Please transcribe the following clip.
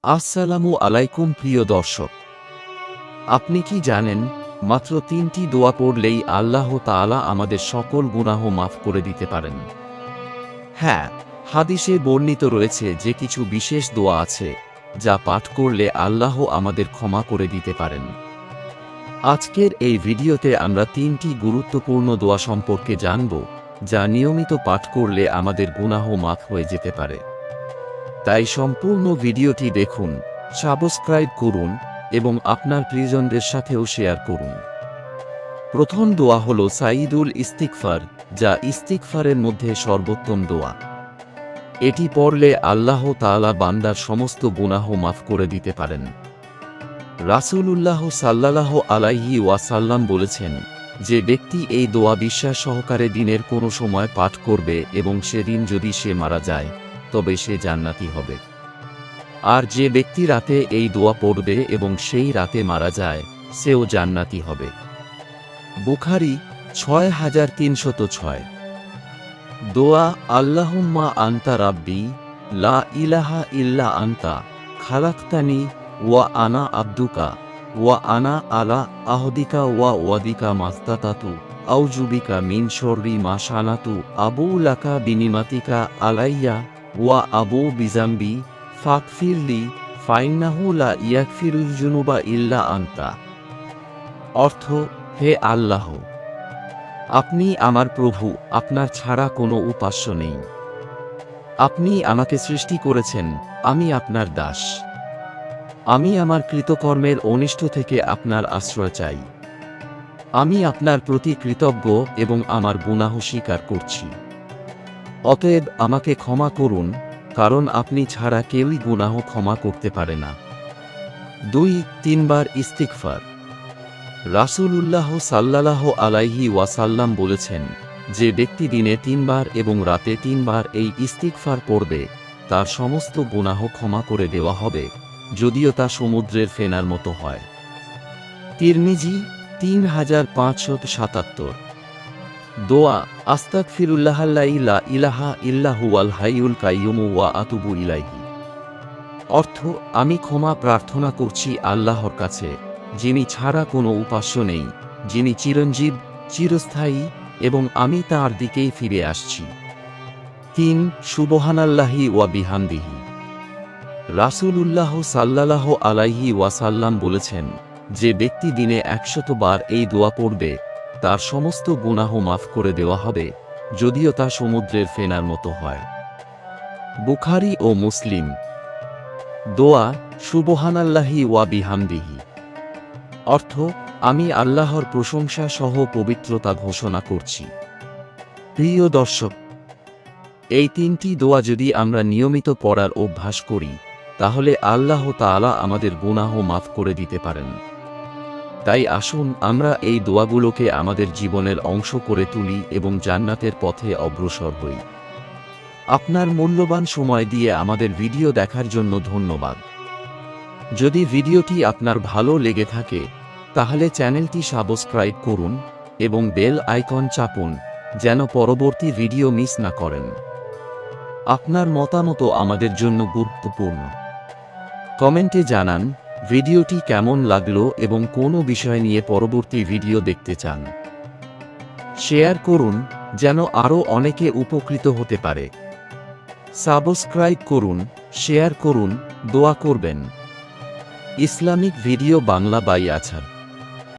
আসসালামু আলাইকুম প্রিয় দর্শক, আপনি কি জানেন মাত্র ৩টি দোয়া পড়লেই আল্লাহ তাআলা আমাদের সকল গুনাহ মাফ করে দিতে পারেন? হ্যাঁ, হাদিসে বর্ণিত রয়েছে যে কিছু বিশেষ দোয়া আছে যা পাঠ করলে আল্লাহ আমাদের ক্ষমা করে দিতে পারেন। আজকের এই ভিডিওতে আমরা ৩টি গুরুত্বপূর্ণ দোয়া সম্পর্কে জানব যা নিয়মিত পাঠ করলে আমাদের গুনাহ মাফ হয়ে যেতে পারে। তাই সম্পূর্ণ ভিডিওটি দেখুন, সাবস্ক্রাইব করুন এবং আপনার প্রিয়জনদের সাথেও শেয়ার করুন। প্রথম দোয়া হল সাইয়্যিদুল ইস্তিগফার, যা ইস্তিগফারের মধ্যে সর্বোত্তম দোয়া। এটি পড়লে আল্লাহ তাআলা বান্দার সমস্ত গুনাহ মাফ করে দিতে পারেন। রাসূলুল্লাহ সাল্লাল্লাহু আলাইহি ওয়াসাল্লাম বলেছেন, যে ব্যক্তি এই দোয়া বিশ্বাস সহকারে দিনের কোনো সময় পাঠ করবে এবং সেদিন যদি সে মারা যায় তবে সে জান্নাতি হবে। আর যে ব্যক্তি রাতে এই দোয়া পড়বে এবং সেই রাতে মারা যায় সেও জান্নাতি হবে। বুখারী ৬৩০৬। দোয়া আল্লাহুম্মা আনতা রাব্বি লা ইলাহা ইল্লা আনতা খালাকতানি ওয়া আনা আবদুকা ওয়া আনা আলা আহদিকা ওয়া ওয়াদিকা মাস্তাতাতু আউযুবিকা মিন শাররি মা সানাতু আবু লাকা বিনিমাতিকা আলাইয়া ওয়া আবু বিজাম্বি ফাগফিরলি ফাইন্নাহু লা ইয়াগফিরুয যুনুবা ইল্লা আনতা। অর্থ: হে আল্লাহ, আপনি আমার প্রভু, আপনার ছাড়া কোনো উপাস্য নেই। আপনি আমাকে সৃষ্টি করেছেন, আমি আপনার দাস। আমি আমার কৃতকর্মের অনিষ্ট থেকে আপনার আশ্রয় চাই। আমি আপনার প্রতি কৃতজ্ঞ এবং আমার গুনাহ স্বীকার করছি। অতএব আমাকে ক্ষমা করুন, কারণ আপনি ছাড়া কেউই গুনাহ ক্ষমা করতে পারে না। ২-৩ বার ইস্তিগফার। রাসূলুল্লাহ সাল্লাল্লাহু আলাইহি ওয়াসাল্লাম বলেছেন, যে ব্যক্তি দিনে ৩ বার এবং রাতে ৩ বার এই ইস্তিগফার পড়বে তার সমস্ত গুনাহ ক্ষমা করে দেওয়া হবে, যদিও তা সমুদ্রের ফেনার মতো হয়। তিরমিজি ৩৫৭৭। দোয়া আস্তাগফিরুল্লাহাল্লাযী লা ইলাহা ইল্লা হুয়াল হাইয়ুল কাইয়্যুম ওয়া আতুবু ইলাইহি। অর্থ: আমি ক্ষমা প্রার্থনা করছি আল্লাহর কাছে, যিনি ছাড়া কোনো উপাস্য নেই, যিনি চিরঞ্জীব, চিরস্থায়ী, এবং আমি তাঁর দিকেই ফিরে আসছি। ৩ সুবহানাল্লাহি ওয়া বিহামদিহি। রাসূলুল্লাহ সাল্লাল্লাহু আলাইহি ওয়াসাল্লাম বলেছেন, যে ব্যক্তি দিনে ১০০ বার এই দোয়া পড়বে তার সমস্ত গুনাহ মাফ করে দেওয়া হবে, যদিও তা সমুদ্রের ফেনার মতো হয়। বুখারী ও মুসলিম। দোয়া সুবহানাল্লাহি ওয়া বিহামদিহি। অর্থ: আমি আল্লাহর প্রশংসা সহ পবিত্রতা ঘোষণা করছি। প্রিয় দর্শক, এই ৩টি দোয়া যদি আমরা নিয়মিত পড়ার অভ্যাস করি তাহলে আল্লাহ তাআলা আমাদের গুনাহ মাফ করে দিতে পারেন। তাই আসুন আমরা এই দোয়াগুলোকে আমাদের জীবনের অংশ করে তুলি এবং জান্নাতের পথে অগ্রসর হই। আপনার মূল্যবান সময় দিয়ে আমাদের ভিডিও দেখার জন্য ধন্যবাদ। যদি ভিডিওটি আপনার ভালো লেগে থাকে তাহলে চ্যানেলটি সাবস্ক্রাইব করুন এবং বেল আইকন চাপুন যেন পরবর্তী ভিডিও মিস না করেন। আপনার মতামত আমাদের জন্য গুরুত্বপূর্ণ। কমেন্টে জানান ভিডিওটি কেমন লাগলো এবং কোন বিষয় নিয়ে পরবর্তী ভিডিও দেখতে চান। শেয়ার করুন যেন আরও অনেকে উপকৃত হতে পারে। সাবস্ক্রাইব করুন, শেয়ার করুন, দোয়া করবেন। ইসলামিক ভিডিও বাংলা বাই আছাড়।